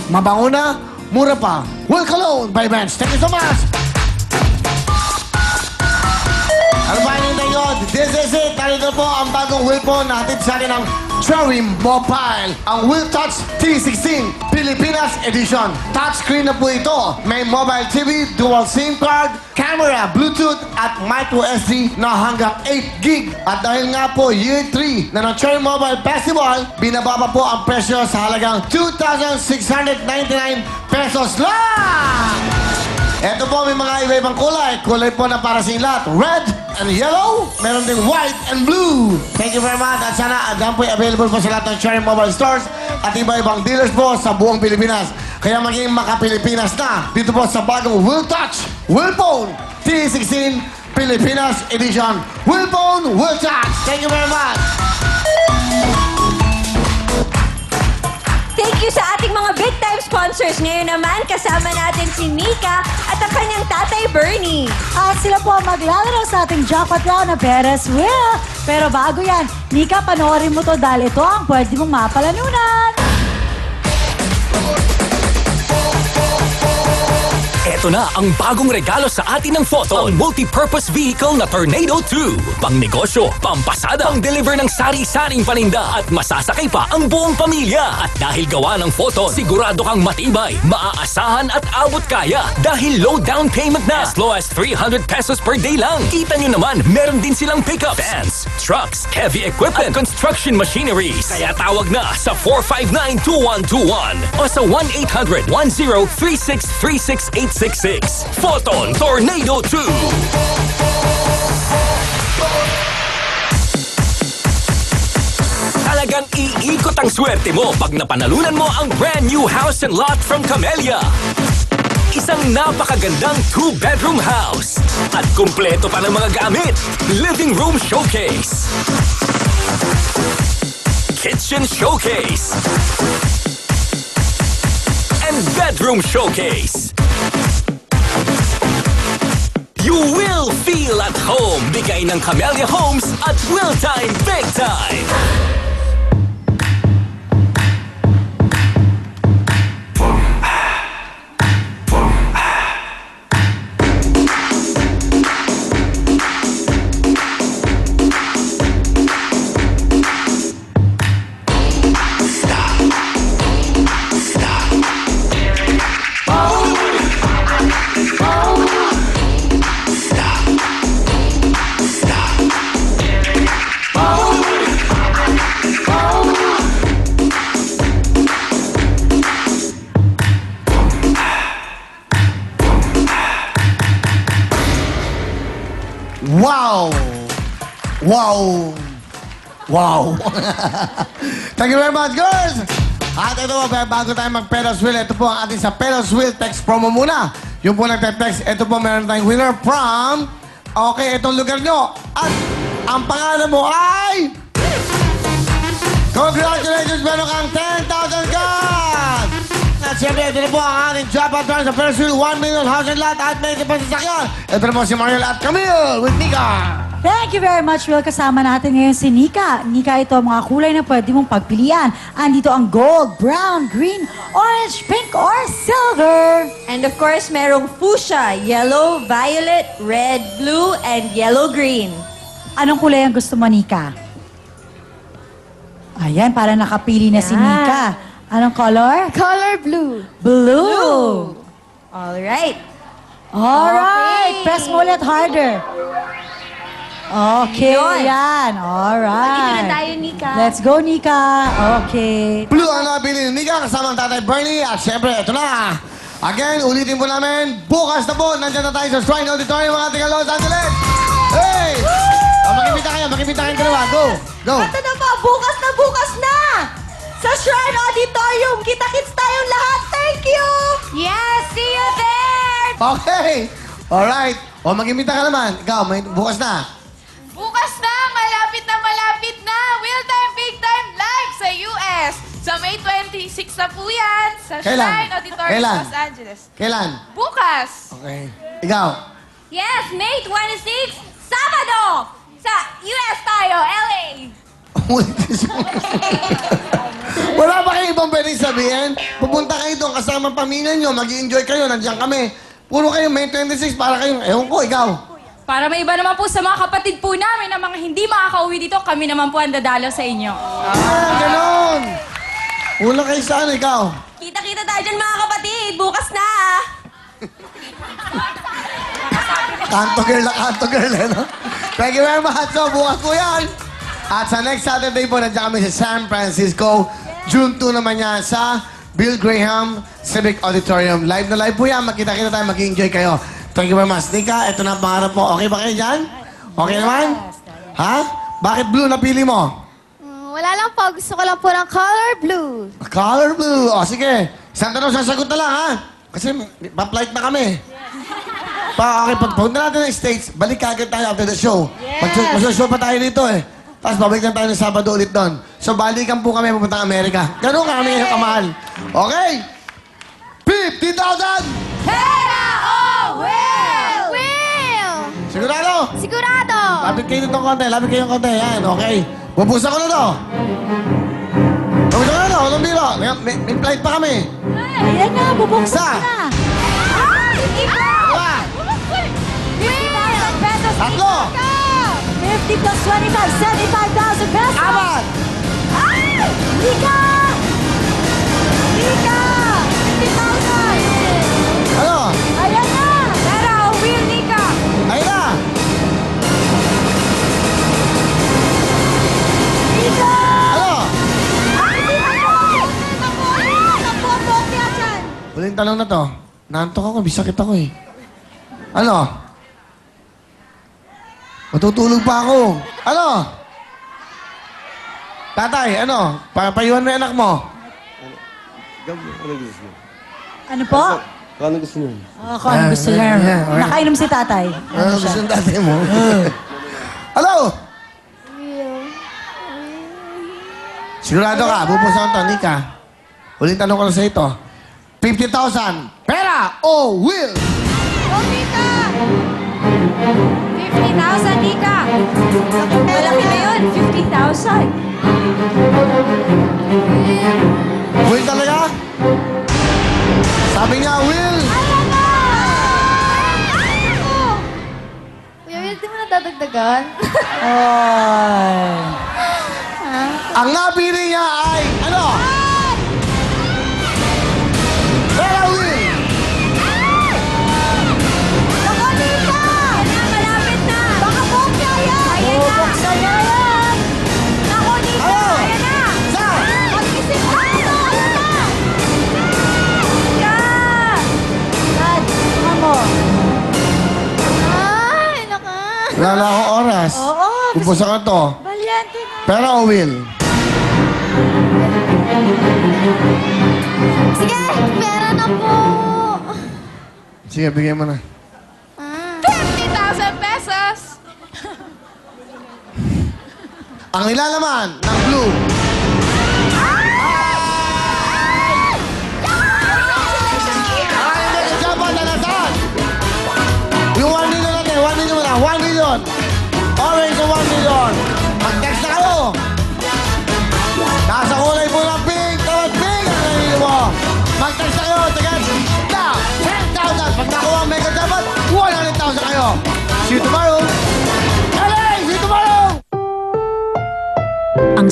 Mabango na, mura pa. Will Cologne by Benz. Thank you so much. Ano ba yung nyo? This is it. Narito po ang bagong Will po natin sa akin ng Cherry Mobile. Ang Will Touch T16 Pilipinas Edition. Touchscreen na po ito. May mobile TV, dual SIM card, camera, Bluetooth at micro SD na hanggang 8 gig. At dahil nga po Year 3 na ng Cherry Mobile Festival, binababa po ang presyo sa halagang 2,699 pesos lang! Ito po may mga iba-ibang kulay. Kulay po na para sa lahat. Red and yellow. Meron ding white and blue. Thank you very much. At sana dyan po available po sa lahat ng Cherry Mobile Stores at iba-ibang dealers po sa buong Pilipinas. Kaya maging maka-Pilipinas na dito po sa bagong Will Touch, Will Phone T16 Pilipinas Edition. Will Phone, Will Touch. Thank you very much. Thank you sa ating mga big-time sponsors. Ngayon naman, kasama natin si Nika at ang kanyang tatay, Bernie. At sila po ang maglalaro sa ating jackpot round na Perez Wheel. Pero bago yan, Nika, panoorin mo to dahil ito ang pwede mong mapalanunan. Ito na ang bagong regalo sa atin ng Photon. Ang multi-purpose vehicle na Tornado 2. Pang negosyo, pampasada, pang deliver ng sari-saring paninda at masasakay pa ang buong pamilya. At dahil gawa ng Photon, sigurado kang matibay, maaasahan at abot kaya dahil low down payment na. As low as 300 pesos per day lang. Kita nyo naman, meron din silang pickups, vans, trucks, heavy equipment, at construction machineries. Kaya tawag na sa 459-2121 o sa 1-800-1036-3686. Photon Tornado 2. Talagang iikot ang swerte mo pag napanalunan mo ang brand new house and lot from Camellia. Isang napakagandang 2-bedroom house at kumpleto pa ng mga gamit. Living room showcase, kitchen showcase, and bedroom showcase. You will feel at home. Bigay ng Camellia Homes at Will Time Big Time. Wow! Wow! Wow! Thank you very much, girls! At ito po, bago tayo mag-Pelos Wheel, ito po ang ating sa Pelos Wheel text promo muna. Yung po nagte-text, ito po meron tayong winner from... Okay, itong lugar nyo. At ang pangalan mo ay... Congratulations! Meron kang 10,000 cards! At siyempre, ito na po ang ating jackpot round sa Pelos Wheel, 1 million house and lot at may kapasasakyan. Ito na po si Mariel at Camille with Nika. Thank you very much, Will. Kasama natin ngayon si Nika. Nika, ito ang mga kulay na pwede mong pagpilian. Andito ang gold, brown, green, orange, pink, or silver. And of course, merong fuchsia, yellow, violet, red, blue, and yellow-green. Anong kulay ang gusto mo, Nika? Ayan, para nakapili na si Yan. Nika. Anong color? Color blue. Blue. Alright. Alright. Okay. Press mo ulit harder. Okay, Yun. yan. Alright. Dito na tayo, Nika. Let's go, Nika. Okay. Blue ang nabili ni Nika kasama ang tatay Bernie. At siyempre, ito na. Again, ulitin po namin. Bukas na po, nandiyan na tayo sa Shrine Auditorium, mga taga Los Angeles. Hey! Makikita kayo dalawa. Go! Go! Ito na po, bukas na! Sa Shrine Auditorium, kita-kits tayong lahat. Thank you! Yes, see you there! Okay! Alright. O, mag-imbita ka naman. Ikaw, bukas na. Bukas na, malapit na. Will Time Big Time live sa US. Sa May 26 na po yan. Sa Kailan? Shrine Auditorium, Kailan? Los Angeles. Kailan? Bukas. Okay. Ikaw. Yes, May 26, Sabado! Sa US tayo, LA! Wala ba kayong ibang pwedeng sabihin? Pupunta kayo doon kasama ang pamilya nyo, mag-i-enjoy kayo, nandiyan kami. Puro kayo May 26 para kayong, ewan ko, ikaw. Para may iba naman po sa mga kapatid po namin na mga hindi makakauwi dito, kami naman po ang dadalaw sa inyo. Ganon. Una kayo saan, ikaw? Kita-kita tayo dyan mga kapatid. Bukas na. Kanto girl, eh, no? Thank you very much. So, bukas po yan. At sa next Saturday po, nandiyan kami sa San Francisco. June 2 naman yan sa Bill Graham Civic Auditorium. Live na live po yan. Magkita-kita tayo, mag-enjoy kayo. Thank you very much. Nika, ito na ang pangarap mo. Okay ba kayo dyan? Okay naman? Ha? Bakit blue napili mo? Wala lang po. Gusto ko lang po ng color blue. Color blue. O, sige. Isang tanong, sasagot na lang, ha? Kasi pa-flight na kami. Okay, pagpunta natin ng States, balik kagad tayo after the show. Mag-show pa tayo dito, eh. Tapos babalik lang tayo ng Sabado ulit doon. So, balikan po kami pupunta ng Amerika. Ganun kami ngayon kamahal. Okay? 50,000! Pera o will? Will! Sigurado? Sigurado! Lapit kayo dito ng konti. Lapit kayo ng konti. Yan, okay. Pupusa ko na to. Pupusa ko na to. Anong biro? May flight pa kami. Ayan na, bubuksan Isa. na. Ay! Ikaw! Dalawa. 50,000 pesos. Tatlo. 50 plus 25, 75,000 pesos. Apat. Ay! Nika! Nika! 50,000. Ano? Ayan na. Pera o will, Nika? Ayun na. Nika! Ano? Napo-popya dyan. Huling tanong na to. Nantok ako, bisakit ako eh. Ano? Matutulog pa ako. Ano? Tatay, ano? Papayuhan mo yung anak mo. Ano po? Ano gusto niyo? Kung ano gusto niya. yeah. Nakainom si tatay. Ano gusto ng tatay mo? Hello? Sigurado ka, bupusan to, Nika. Huling tanong ko na sa ito. 50,000. Pera o will? O, Nika! 50,000, Nika. Malaki na yun, 50,000. Will talaga? Sabi niya, will. Kuya Will, di mo nadadagdagan? Ay. Ang napili niya ay, ano? Pera will. Ako, Nika! Malapit na! Baka popya yan! Ayan na! Bubuksan na yan. Ako, Nika! Ano? Ayan na! Sa? Mag-isip ka! Ayan na! Dad, ano mo? Ay, naka. Wala na akong oras. Oo. Pupusan ko to. Balyante na. Pera o will? Sige, pera na po. Sige, bigay mo na. 50,000 pesos. Ang nilalaman ng blue. Ay, hindi. Japan na nasaan? Yung 1 million natin. 1 million na. 1 million. Orange yung 1 million. Mag-text na kayo. Nasa kulay po ng pink. Tawad pink. Ang nanilo mo. Mag-text na kayo. Sige. Now, 10,000. Pag nakuha ang mega dapat, 100,000 kayo. See you tomorrow. LA! See you tomorrow! Ang